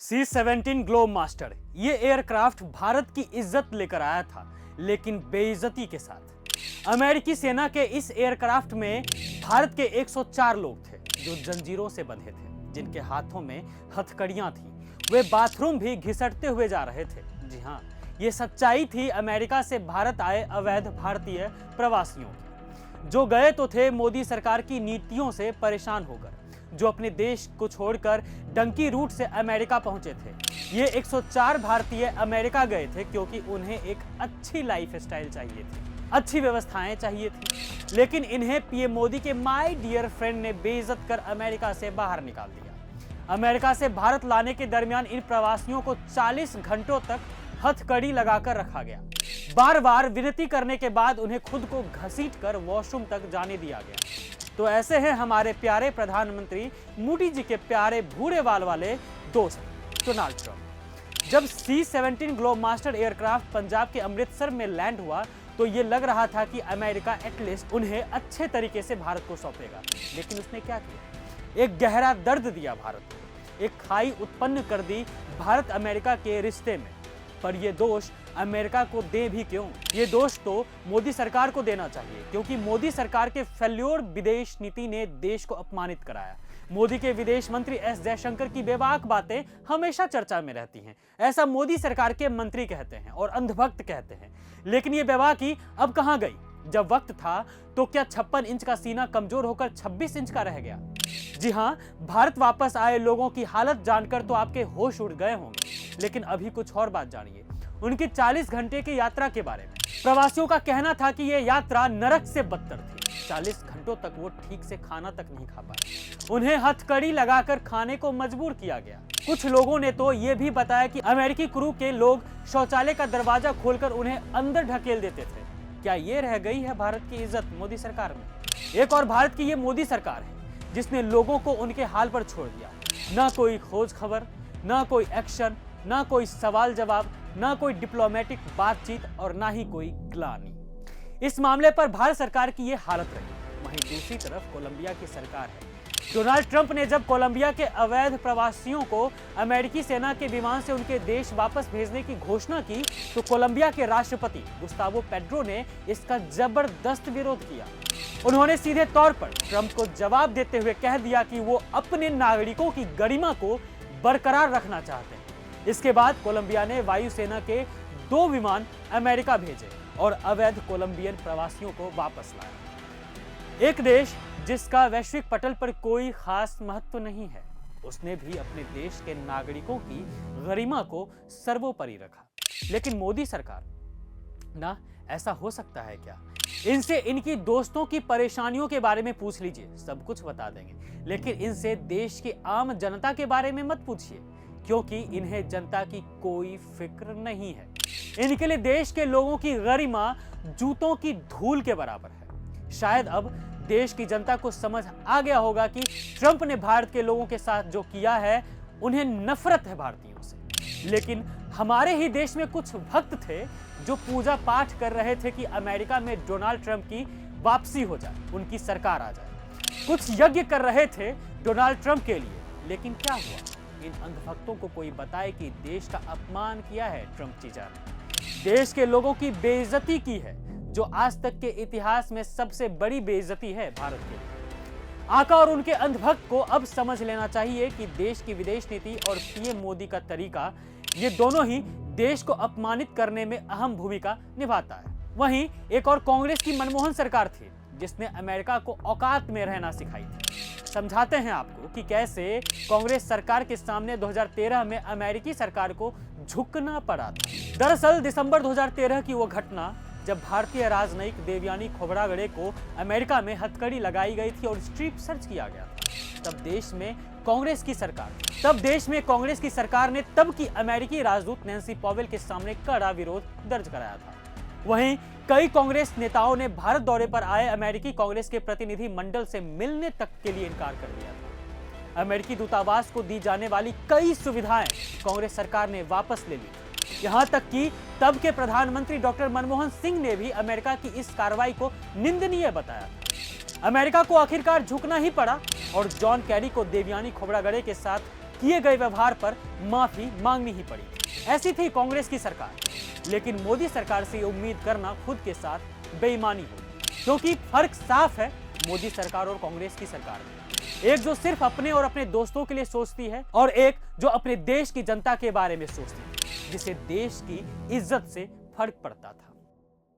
C-17 globe master ये aircraft Bharat की इज्जत लेकर आया था, लेकिन बेइज्जती के साथ। अमेरिकी सेना के इस एयरक्राफ्ट में भारत के 104 लोग थे जो जंजीरों से बंधे थे, जिनके हाथों में हथकड़ियां थी। वे बाथरूम भी घिसटते हुए जा रहे थे। जी हाँ, ये सच्चाई थी अमेरिका से भारत आए अवैध भारतीय प्रवासियों की, जो गए तो थे मोदी सरकार की नीतियों से परेशान होकर, जो अपने देश को छोड़कर डंकी रूट से अमेरिका पहुंचे थे। ये 104 भारतीय अमेरिका गए थे क्योंकि उन्हें एक अच्छी लाइफस्टाइल चाहिए थी, अच्छी व्यवस्थाएं चाहिए थी, लेकिन इन्हें पीएम मोदी के माय डियर फ्रेंड ने बेइज्जत कर अमेरिका से बाहर निकाल दिया। अमेरिका से भारत लाने के दरमियान इन प्रवासियों को 40 घंटों तक हथकड़ी लगाकर रखा गया। बार बार विनती करने के बाद उन्हें खुद को घसीटकर वॉशरूम तक जाने दिया गया। तो ऐसे हैं हमारे प्यारे प्रधानमंत्री मोदी जी के प्यारे भूरे बाल वाले दोस्त डोनाल्ड ट्रंप। जब C-17 globe master aircraft Punjab के अमृतसर में लैंड हुआ तो ये लग रहा था कि अमेरिका एटलीस्ट उन्हें अच्छे तरीके से भारत को सौंपेगा, लेकिन उसने क्या किया? एक गहरा दर्द दिया भारत को, एक खाई उत्पन्न कर दी भारत अमेरिका के रिश्ते में। पर यह दोष अमेरिका को दे भी क्यों? ये दोष तो मोदी सरकार को देना चाहिए, क्योंकि मोदी सरकार के फेल्योर विदेश नीति ने देश को अपमानित कराया। मोदी के विदेश मंत्री एस जयशंकर की बेबाक बातें हमेशा चर्चा में रहती हैं। ऐसा मोदी सरकार के मंत्री कहते हैं और अंधभक्त कहते हैं, लेकिन ये बेबाकी अब कहां गई? जब वक्त था तो क्या 56 इंच का सीना कमजोर होकर 26 इंच का रह गया? जी हां, भारत वापस आए लोगों की हालत जानकर तो आपके होश उड़ गए होंगे, लेकिन अभी कुछ और बात जानिए उनकी 40 घंटे की यात्रा के बारे में। प्रवासियों का कहना था कि यह यात्रा नरक से बदतर थी। 40 घंटों तक वो ठीक से खाना तक नहीं खा पाए। उन्हें हथकड़ी लगाकर खाने को मजबूर किया गया। कुछ लोगों ने तो यह भी बताया कि अमेरिकी क्रू के लोग शौचालय का दरवाजा खोलकर उन्हें अंदर ढकेल देते थे। क्या ये रह गई है भारत की इज्जत मोदी सरकार में? एक और भारत की ये मोदी सरकार है जिसने लोगों को उनके हाल पर छोड़ दिया। ना कोई खोज खबर, ना कोई एक्शन, ना कोई सवाल जवाब, ना कोई डिप्लोमेटिक बातचीत और ना ही कोई ग्लानि। इस मामले पर भारत सरकार की ये हालत रही। वहीं दूसरी तरफ कोलंबिया की सरकार है। डोनाल्ड ट्रंप ने जब कोलंबिया के अवैध प्रवासियों को अमेरिकी सेना के विमान से उनके देश वापस भेजने की घोषणा की तो कोलंबिया के राष्ट्रपति गुस्तावो पेड्रो ने इसका जबरदस्त विरोध किया। उन्होंने सीधे तौर पर ट्रंप को जवाब देते हुए कह दिया कि वो अपने नागरिकों की गरिमा को बरकरार रखना चाहते हैं। इसके बाद कोलंबिया ने वायुसेना के 2 विमान अमेरिका भेजे और अवैध कोलंबियन प्रवासियों को वापस लाया। एक देश जिसका वैश्विक पटल पर कोई खास महत्व नहीं है, उसने भी अपने देश के नागरिकों की गरिमा को सर्वोपरि रखा। लेकिन मोदी सरकार ना, ऐसा हो सकता है क्या? इनसे इनकी दोस्तों की परेशानियों के बारे में पूछ लीजिए, सब कुछ बता देंगे। लेकिन इनसे देश की आम जनता के बारे में मत पूछिए, क्योंकि इन्हें जनता की कोई फिक्र नहीं है। इनके लिए देश के लोगों की गरिमा जूतों की धूल के बराबर है। शायद अब देश की जनता को समझ आ गया होगा कि ट्रंप ने भारत के लोगों के साथ जो किया है, उन्हें नफरत है भारतीयों से। लेकिन हमारे ही देश में कुछ भक्त थे जो पूजा पाठ कर रहे थे कि अमेरिका में डोनाल्ड ट्रंप की वापसी हो जाए, उनकी सरकार आ जाए। कुछ यज्ञ कर रहे थे डोनाल्ड ट्रंप के लिए, लेकिन क्या हुआ? इन अंधभक्तों को कोई बताए कि देश का अपमान किया है ट्रंप जीजा ने, देश के लोगों की बेइज्जती की है, जो आज तक के इतिहास में सबसे बड़ी बेइज्जती है भारत के लिए। आका और उनके अंधभक्त को अब समझ लेना चाहिए कि देश की विदेश नीति और पीएम मोदी का तरीका, ये दोनों ही देश को अपमानित करने में अहम भूमिका निभाता है। वहीं एक और कांग्रेस की मनमोहन सरकार थी जिसने अमेरिका को औकात में रहना सिखाई थी। समझाते हैं आपको कि कैसे कांग्रेस सरकार के सामने 2013 में अमेरिकी सरकार को झुकना पड़ा था। दरअसल दिसंबर 2013 की वो घटना जब भारतीय राजनयिक देवयानी खोब्रागड़े को अमेरिका में हथकड़ी लगाई गई थी और स्ट्रिप सर्च किया गया था। तब देश में कांग्रेस की सरकार ने तब की अमेरिकी राजदूत नैन्सी पॉवेल के सामने कड़ा विरोध दर्ज कराया था। वहीं कई कांग्रेस नेताओं ने भारत दौरे पर आए अमेरिकी कांग्रेस के प्रतिनिधि मंडल से मिलने तक के लिए इनकार कर दिया था। अमेरिकी दूतावास को दी जाने वाली कई सुविधाएं कांग्रेस सरकार ने वापस ले ली। यहां तक कि तब के प्रधानमंत्री डॉक्टर मनमोहन सिंह ने भी अमेरिका की इस कार्रवाई को निंदनीय बताया। अमेरिका को आखिरकार झुकना ही पड़ा और जॉन कैरी को देवयानी खोब्रागड़े के साथ किए गए व्यवहार पर माफी मांगनी ही पड़ी। ऐसी थी कांग्रेस की सरकार, लेकिन मोदी सरकार से ये उम्मीद करना खुद के साथ बेईमानी होगी, क्योंकि फर्क साफ है मोदी सरकार और कांग्रेस की सरकार में। एक जो सिर्फ अपने और अपने दोस्तों के लिए सोचती है, और एक जो अपने देश की जनता के बारे में सोचती है, जिसे देश की इज्जत से फर्क पड़ता था।